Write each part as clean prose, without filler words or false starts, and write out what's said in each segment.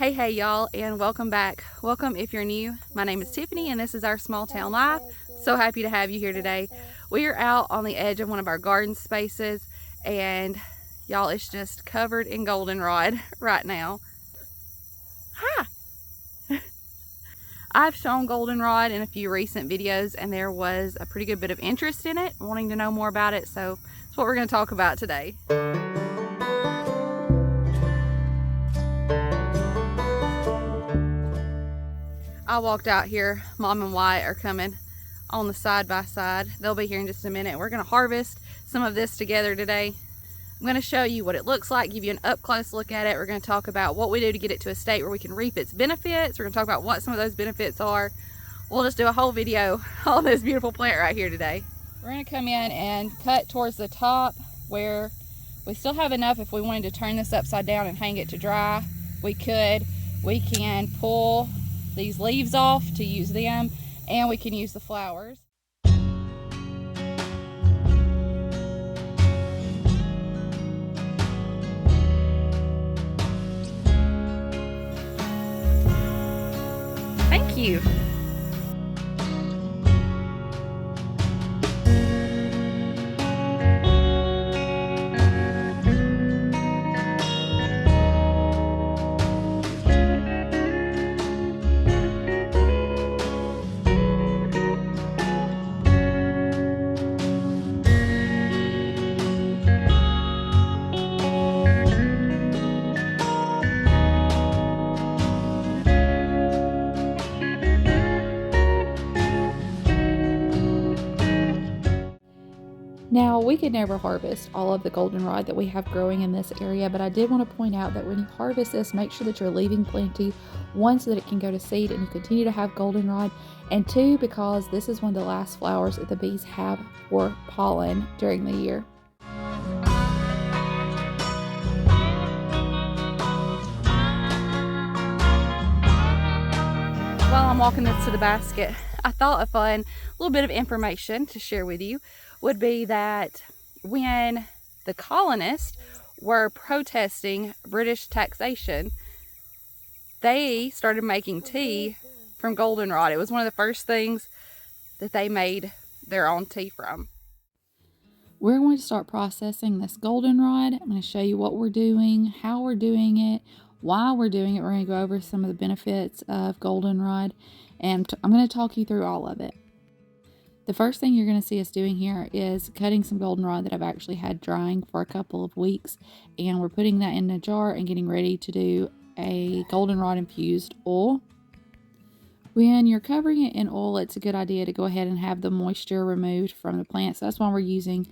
Hey y'all, and welcome back. Welcome if you're new. My name is Tiffany and this is our small town life. So happy to have you here today. We are out on the edge of one of our garden spaces, and y'all, it's just covered in goldenrod right now. Hi! I've shown goldenrod in a few recent videos and there was a pretty good bit of interest in it, wanting to know more about it, so that's what we're going to talk about today. I walked out here. Mom and Wyatt are coming on the side by side. They'll be here in just a minute. We're going to harvest some of this together today. I'm going to show you what it looks like, give you an up close look at it. We're going to talk about what we do to get it to a state where we can reap its benefits. We're going to talk about what some of those benefits are. We'll just do a whole video on this beautiful plant right here today. We're going to come in and cut towards the top where we still have enough. If we wanted to turn this upside down and hang it to dry, we could. We can pull these leaves off to use them, and we can use the flowers. Thank you. Now, we could never harvest all of the goldenrod that we have growing in this area, but I did want to point out that when you harvest this, make sure that you're leaving plenty, one, so that it can go to seed and you continue to have goldenrod, and two, because this is one of the last flowers that the bees have for pollen during the year. While I'm walking this to the basket, I thought a fun little bit of information to share with you would be that when the colonists were protesting British taxation, they started making tea from goldenrod. It was one of the first things that they made their own tea from. We're going to start processing this goldenrod. I'm going to show you what we're doing, how we're doing it, why we're doing it. We're going to go over some of the benefits of goldenrod, and I'm going to talk you through all of it. The first thing you're going to see us doing here is cutting some goldenrod that I've actually had drying for a couple of weeks, and we're putting that in a jar and getting ready to do a goldenrod infused oil. When you're covering it in oil, it's a good idea to go ahead and have the moisture removed from the plant. So that's why we're using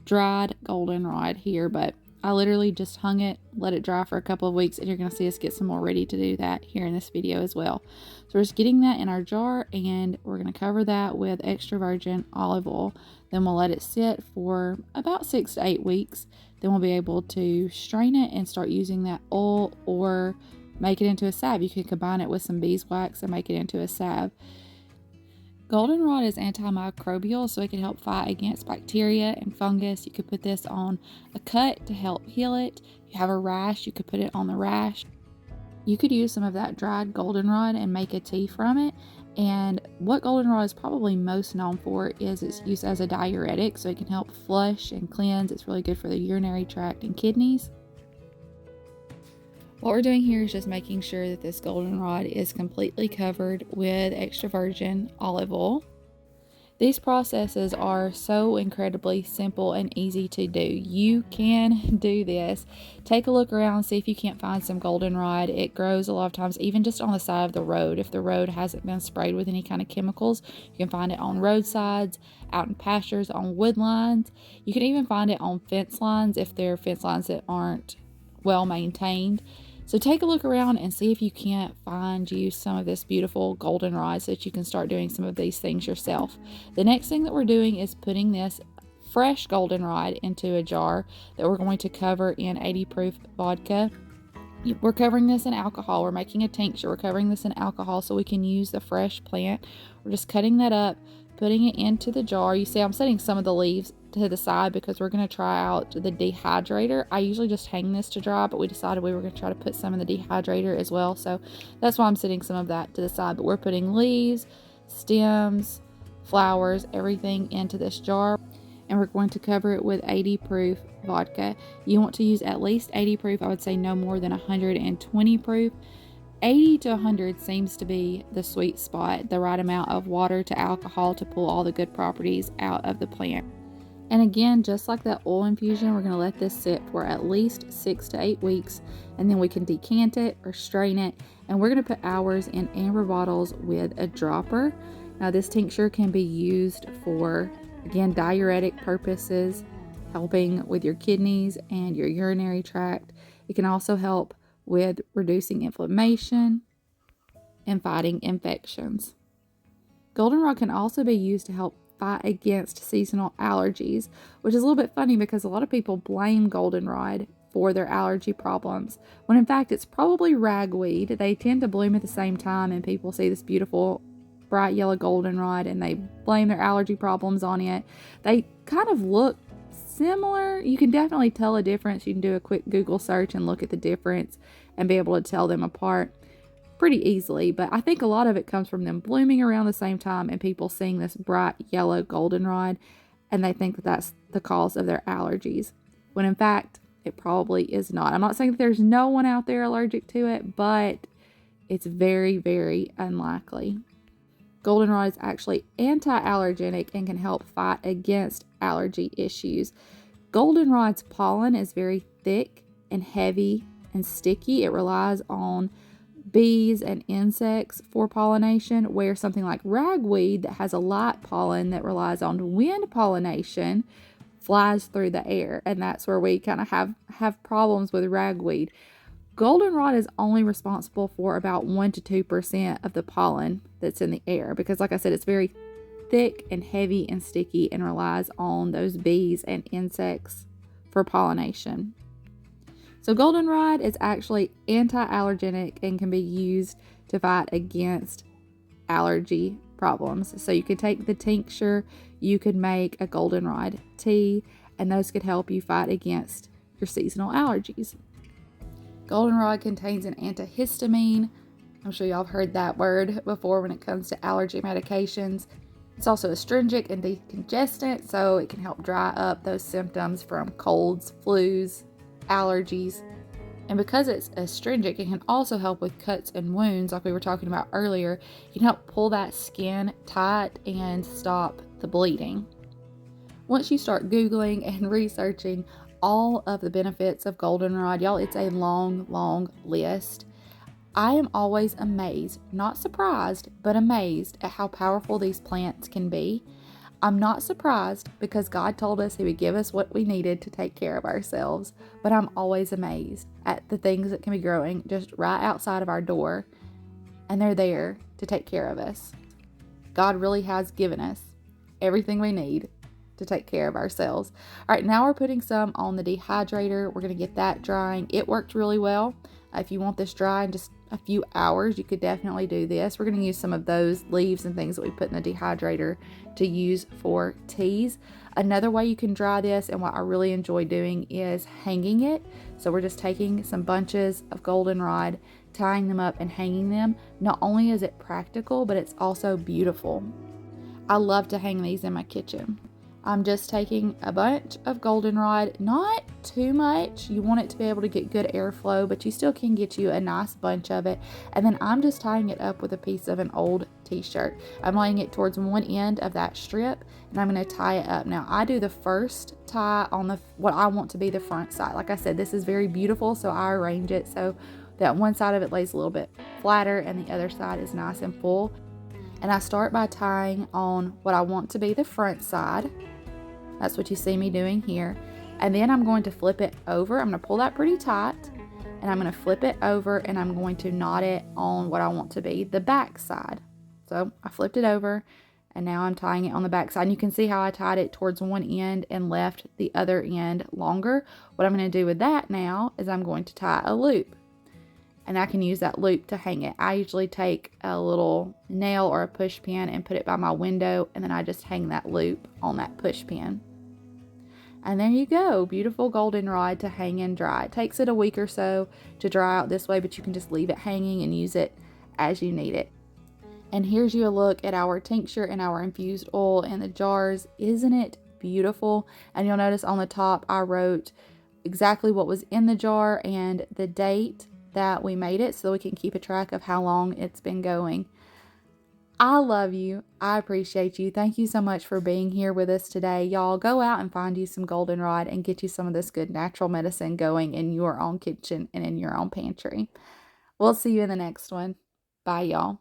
dried goldenrod here, but I literally just hung it, let it dry for a couple of weeks, and you're going to see us get some more ready to do that here in this video as well. So we're just getting that in our jar, and we're going to cover that with extra virgin olive oil. Then we'll let it sit for about 6 to 8 weeks. Then we'll be able to strain it and start using that oil or make it into a salve. You can combine it with some beeswax and make it into a salve. Goldenrod is antimicrobial, so it can help fight against bacteria and fungus. You could put this on a cut to help heal it. If you have a rash, you could put it on the rash. You could use some of that dried goldenrod and make a tea from it. And what goldenrod is probably most known for is its use as a diuretic, so it can help flush and cleanse. It's really good for the urinary tract and kidneys. What we're doing here is just making sure that this goldenrod is completely covered with extra virgin olive oil. These processes are so incredibly simple and easy to do. You can do this. Take a look around, see if you can't find some goldenrod. It grows a lot of times even just on the side of the road. If the road hasn't been sprayed with any kind of chemicals, you can find it on roadsides, out in pastures, on wood lines. You can even find it on fence lines if they're fence lines that aren't well maintained. So take a look around and see if you can't find you some of this beautiful goldenrod so that you can start doing some of these things yourself. The next thing that we're doing is putting this fresh goldenrod into a jar that we're going to cover in 80 proof vodka. We're covering this in alcohol. We're making a tincture. We're covering this in alcohol so we can use the fresh plant. We're just cutting that up, putting it into the jar. You see I'm setting some of the leaves to the side because we're going to try out the dehydrator. I usually just hang this to dry, but we decided we were going to try to put some in the dehydrator as well. So that's why I'm setting some of that to the side. But we're putting leaves, stems, flowers, everything into this jar. And we're going to cover it with 80 proof vodka. You want to use at least 80 proof. I would say no more than 120 proof. 80 to 100 seems to be the sweet spot, the right amount of water to alcohol to pull all the good properties out of the plant. And again, just like that oil infusion, we're going to let this sit for at least 6 to 8 weeks, and then we can decant it or strain it. And we're going to put ours in amber bottles with a dropper. Now this tincture can be used for, again, diuretic purposes, helping with your kidneys and your urinary tract. It can also help with reducing inflammation and fighting infections. Goldenrod can also be used to help fight against seasonal allergies, which is a little bit funny because a lot of people blame goldenrod for their allergy problems, when in fact it's probably ragweed. They tend to bloom at the same time, and people see this beautiful bright yellow goldenrod and they blame their allergy problems on it. They kind of look similar. You can definitely tell a difference. You can do a quick Google search and look at the difference and be able to tell them apart pretty easily. But I think a lot of it comes from them blooming around the same time and people seeing this bright yellow goldenrod, and they think that that's the cause of their allergies, when in fact it probably is not. I'm not saying that there's no one out there allergic to it, but it's very, very unlikely. Goldenrod is actually anti-allergenic and can help fight against allergy issues. Goldenrod's pollen is very thick and heavy and sticky. It relies on bees and insects for pollination, where something like ragweed that has a light pollen that relies on wind pollination flies through the air, and that's where we kind of have problems with ragweed. Goldenrod is only responsible for about 1 to 2% of the pollen that's in the air because, like I said, it's very thick and heavy and sticky and relies on those bees and insects for pollination. So goldenrod is actually anti-allergenic and can be used to fight against allergy problems. So you could take the tincture, you could make a goldenrod tea, and those could help you fight against your seasonal allergies. Goldenrod contains an antihistamine. I'm sure y'all have heard that word before when it comes to allergy medications. It's also astringent and decongestant, so it can help dry up those symptoms from colds, flus, allergies. And because it's astringent, it can also help with cuts and wounds like we were talking about earlier. It can help pull that skin tight and stop the bleeding. Once you start Googling and researching all of the benefits of goldenrod, y'all, it's a long list. I am always amazed, not surprised, but amazed at how powerful these plants can be. I'm not surprised because God told us He would give us what we needed to take care of ourselves, but I'm always amazed at the things that can be growing just right outside of our door, and they're there to take care of us. God really has given us everything we need to take care of ourselves. All right, now we're putting some on the dehydrator. We're going to get that drying. It worked really well. If you want this dry in just a few hours, you could definitely do this. We're going to use some of those leaves and things that we put in the dehydrator to use for teas. Another way you can dry this, and what I really enjoy doing, is hanging it. So we're just taking some bunches of goldenrod, tying them up and hanging them. Not only is it practical, but it's also beautiful. I love to hang these in my kitchen. I'm just taking a bunch of goldenrod, not too much. You want it to be able to get good airflow, but you still can get you a nice bunch of it. And then I'm just tying it up with a piece of an old t-shirt. I'm laying it towards one end of that strip, and I'm going to tie it up. Now, I do the first tie on what I want to be the front side. Like I said, this is very beautiful, so I arrange it so that one side of it lays a little bit flatter and the other side is nice and full. And I start by tying on what I want to be the front side. That's what you see me doing here. And then I'm going to flip it over. I'm going to pull that pretty tight, and I'm going to flip it over, and I'm going to knot it on what I want to be the back side. So I flipped it over, and now I'm tying it on the back side. And you can see how I tied it towards one end and left the other end longer. What I'm going to do with that now is I'm going to tie a loop. And I can use that loop to hang it. I usually take a little nail or a push pin and put it by my window, and then I just hang that loop on that push pin. And there you go, beautiful goldenrod to hang and dry. It takes it a week or so to dry out this way, but you can just leave it hanging and use it as you need it. And here's you a look at our tincture and our infused oil in the jars. Isn't it beautiful? And you'll notice on the top I wrote exactly what was in the jar and the date that we made it so we can keep a track of how long it's been going. I love you. I appreciate you. Thank you so much for being here with us today. Y'all go out and find you some goldenrod and get you some of this good natural medicine going in your own kitchen and in your own pantry. We'll see you in the next one. Bye, y'all.